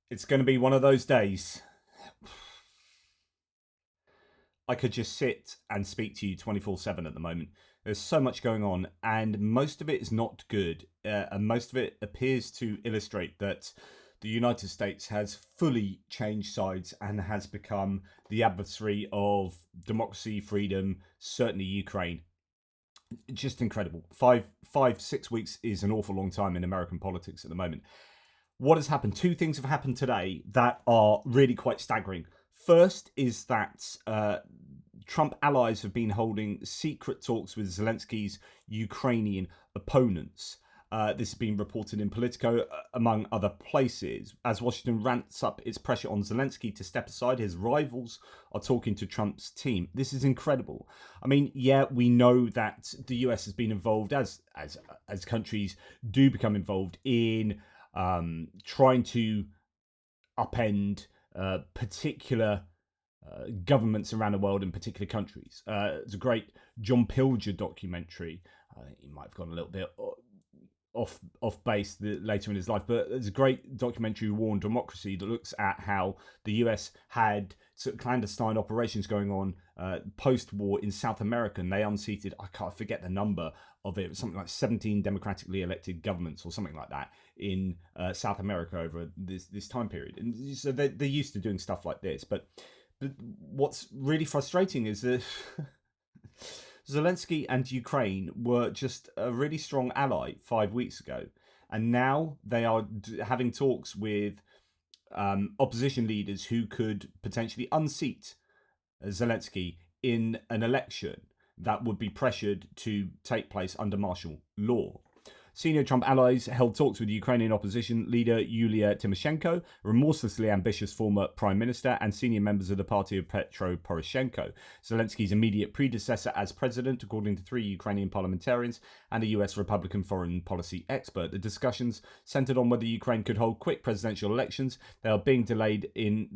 It's going to be one of those days. I could just sit and speak to you 24/7 at the moment. There's so much going on, and most of it is not good. And most of it appears to illustrate that the United States has fully changed sides and has become the adversary of democracy, freedom, certainly Ukraine. Just incredible. 6 weeks is an awful long time in American politics at the moment. What has happened? Two things have happened today that are really quite staggering. First is that Trump allies have been holding secret talks with Zelensky's Ukrainian opponents. This has been reported in Politico, among other places. As Washington ramps up its pressure on Zelensky to step aside, his rivals are talking to Trump's team. This is incredible. I mean, yeah, we know that the US has been involved, as countries do become involved, in trying to upend particular governments around the world in particular countries. It's a great John Pilger documentary. He might have gone a little bit off base later in his life, but there's a great documentary, War on Democracy, that looks at how the US had sort of clandestine operations going on post-war in South America, and they unseated, I forget the number of it, something like 17 democratically elected governments or something like that in South America over this time period. And so they're used to doing stuff like this. But what's really frustrating is that Zelensky and Ukraine were just a really strong ally 5 weeks ago. And now they are having talks with opposition leaders who could potentially unseat Zelensky in an election that would be pressured to take place under martial law. Senior Trump allies held talks with Ukrainian opposition leader Yulia Tymoshenko, remorselessly ambitious former prime minister, and senior members of the party of Petro Poroshenko, Zelensky's immediate predecessor as president, according to 3 Ukrainian parliamentarians and a US Republican foreign policy expert. The discussions centered on whether Ukraine could hold quick presidential elections. These are being delayed in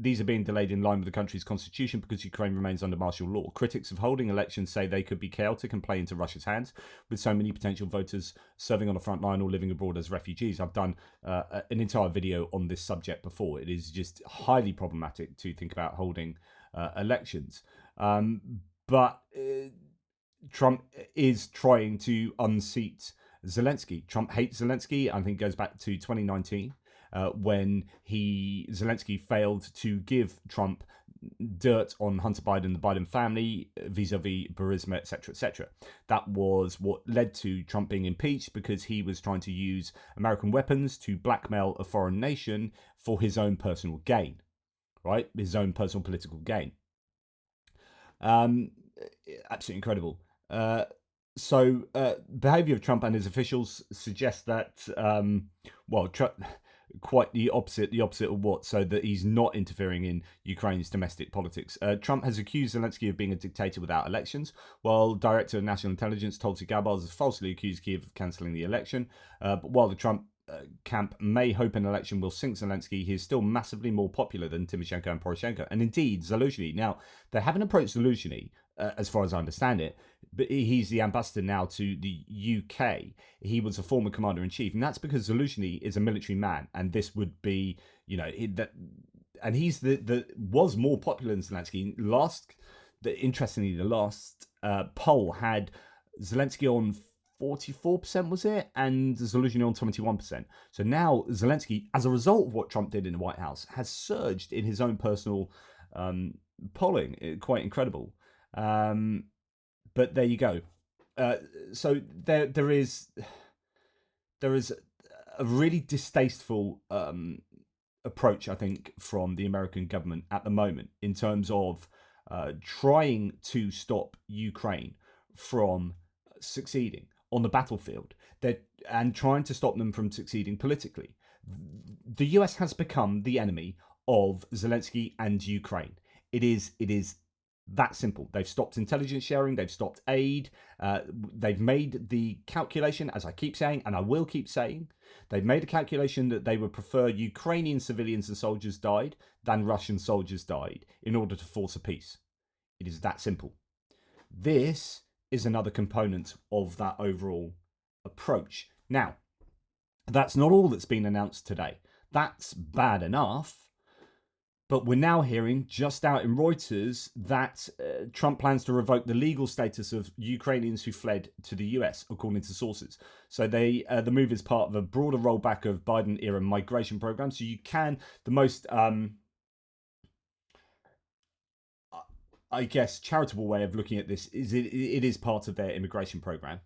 line with the country's constitution because Ukraine remains under martial law. Critics of holding elections say they could be chaotic and play into Russia's hands, with so many potential voters serving on the front line or living abroad as refugees. I've done an entire video on this subject before. It is just highly problematic to think about holding elections. But Trump is trying to unseat Zelensky. Trump hates Zelensky. I think it goes back to 2019 when Zelensky failed to give Trump dirt on Hunter Biden, the Biden family, vis-a-vis Burisma, etc., etc. That was what led to Trump being impeached, because he was trying to use American weapons to blackmail a foreign nation for his own personal gain, right? His own personal political gain. Absolutely incredible. Behavior of Trump and his officials suggests that, quite the opposite of what, so that he's not interfering in Ukraine's domestic politics. Trump has accused Zelensky of being a dictator without elections, while Director of National Intelligence Tulsi Gabbard has falsely accused Kyiv of cancelling the election. But while the Trump camp may hope an election will sink Zelensky, he is still massively more popular than Tymoshenko and Poroshenko, and indeed Zelensky. Now, they haven't approached Zelensky, as far as I understand it, but he's the ambassador now to the UK. He was a former commander-in-chief, and that's because Zelensky is a military man, and this would be, and he's was more popular than Zelensky. Interestingly, the last poll had Zelensky on 44%, was it? And Zelensky on 21%. So now Zelensky, as a result of what Trump did in the White House, has surged in his own personal polling. Quite incredible. But there you go. So there is a really distasteful approach, I think, from the American government at the moment in terms of trying to stop Ukraine from succeeding on the battlefield, and trying to stop them from succeeding politically. The US has become the enemy of Zelensky and Ukraine. It is that simple. They've stopped intelligence sharing. They've stopped aid. They've made the calculation, as I keep saying, and I will keep saying, they've made a calculation that they would prefer Ukrainian civilians and soldiers died than Russian soldiers died in order to force a peace. It is that simple. This is another component of that overall approach. Now, that's not all that's been announced today. That's bad enough. But we're now hearing, just out in Reuters, that Trump plans to revoke the legal status of Ukrainians who fled to the US, according to sources. So the move is part of a broader rollback of Biden-era migration programs. So you can, the most, I guess, charitable way of looking at this is it is part of their immigration program.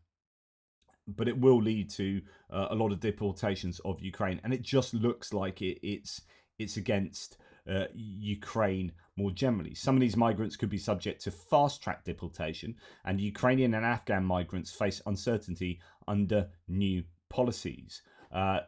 But it will lead to a lot of deportations of Ukraine, and it just looks like it's against Ukraine more generally. Some of these migrants could be subject to fast-track deportation, and Ukrainian and Afghan migrants face uncertainty under new policies.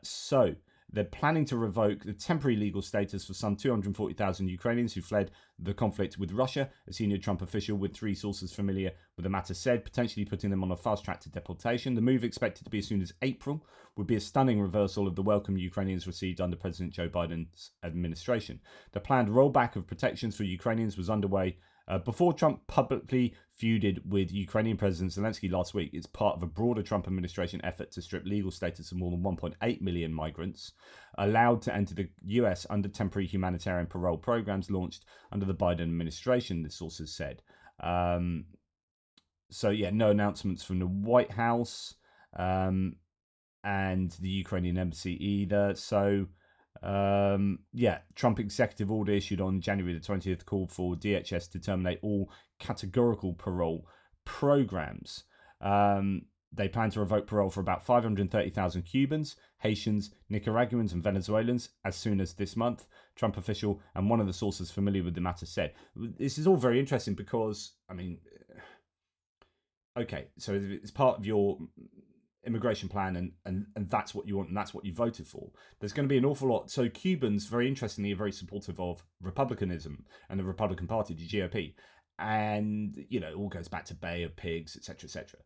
So they're planning to revoke the temporary legal status for some 240,000 Ukrainians who fled the conflict with Russia. A senior Trump official with 3 sources familiar with the matter said, potentially putting them on a fast track to deportation. The move, expected to be as soon as April, would be a stunning reversal of the welcome Ukrainians received under President Joe Biden's administration. The planned rollback of protections for Ukrainians was underway before Trump publicly feuded with Ukrainian President Zelensky last week. It's part of a broader Trump administration effort to strip legal status of more than 1.8 million migrants allowed to enter the US under temporary humanitarian parole programs launched under the Biden administration, the sources said. So, yeah, no announcements from the White House and the Ukrainian embassy either. So, Trump executive order issued on January the 20th called for DHS to terminate all categorical parole programs. They plan to revoke parole for about 530,000 Cubans, Haitians, Nicaraguans, and Venezuelans as soon as this month, Trump official and one of the sources familiar with the matter said. This is all very interesting because, I mean, okay, so it's part of your immigration plan and that's what you want and that's what you voted for. There's going to be an awful lot. So Cubans, very interestingly, are very supportive of republicanism and the Republican Party, the GOP. And, it all goes back to Bay of Pigs, etc., etc.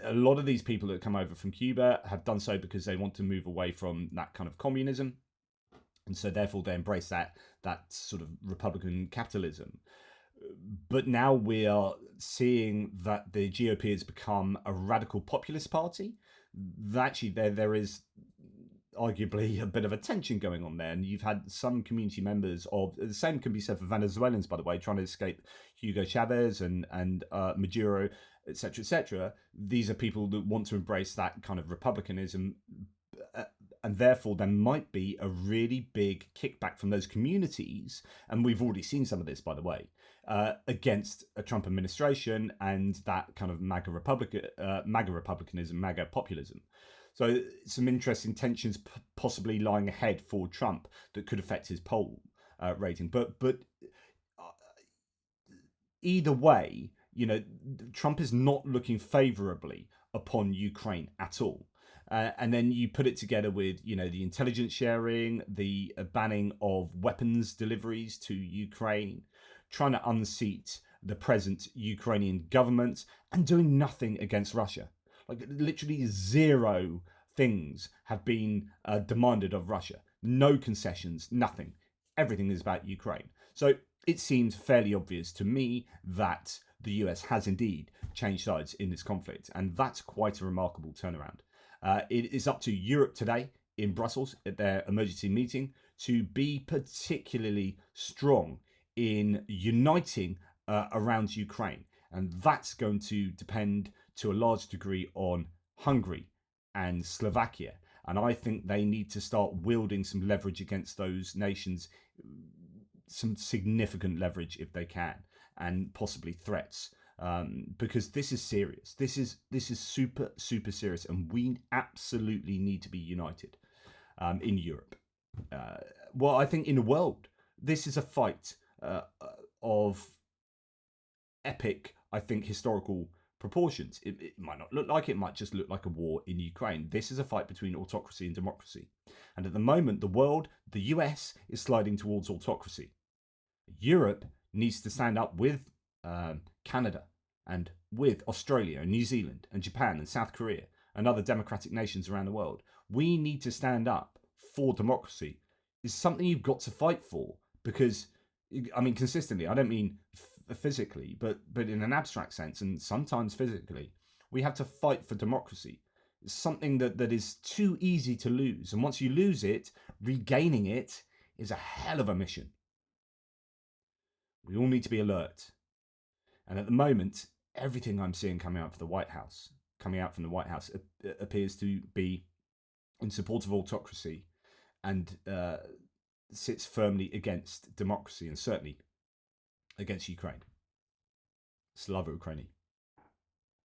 A lot of these people that come over from Cuba have done so because they want to move away from that kind of communism. And so therefore they embrace that sort of Republican capitalism. But now we are seeing that the GOP has become a radical populist party. Actually, there is arguably a bit of a tension going on there. And you've had some community members of, the same can be said for Venezuelans, by the way, trying to escape Hugo Chavez and Maduro, etc., etc. These are people that want to embrace that kind of republicanism. And therefore, there might be a really big kickback from those communities. And we've already seen some of this, by the way, against a Trump administration and that kind of MAGA republicanism, MAGA populism. So some interesting tensions possibly lying ahead for Trump that could affect his poll rating. But either way, Trump is not looking favorably upon Ukraine at all. And then you put it together with, the intelligence sharing, the banning of weapons deliveries to Ukraine, trying to unseat the present Ukrainian government and doing nothing against Russia. Like literally 0 things have been demanded of Russia. No concessions, nothing. Everything is about Ukraine. So it seems fairly obvious to me that the US has indeed changed sides in this conflict. And that's quite a remarkable turnaround. It is up to Europe today in Brussels at their emergency meeting to be particularly strong in uniting around Ukraine. And that's going to depend to a large degree on Hungary and Slovakia. And I think they need to start wielding some leverage against those nations, some significant leverage if they can, and possibly threats. Because this is serious. This is super, super serious, and we absolutely need to be united in Europe. I think in the world, this is a fight of epic, I think, historical proportions. It might not look like it, might just look like a war in Ukraine. This is a fight between autocracy and democracy. And at the moment, the world, the US, is sliding towards autocracy. Europe needs to stand up with Canada and with Australia and New Zealand and Japan and South Korea and other democratic nations around the world. We need to stand up for democracy. It's something you've got to fight for because, I mean, consistently, I don't mean physically, but in an abstract sense and sometimes physically, we have to fight for democracy. It's something that is too easy to lose. And once you lose it, regaining it is a hell of a mission. We all need to be alert. And at the moment, everything I'm seeing coming out from the White House appears to be in support of autocracy and sits firmly against democracy and certainly against Ukraine. Slava Ukraini.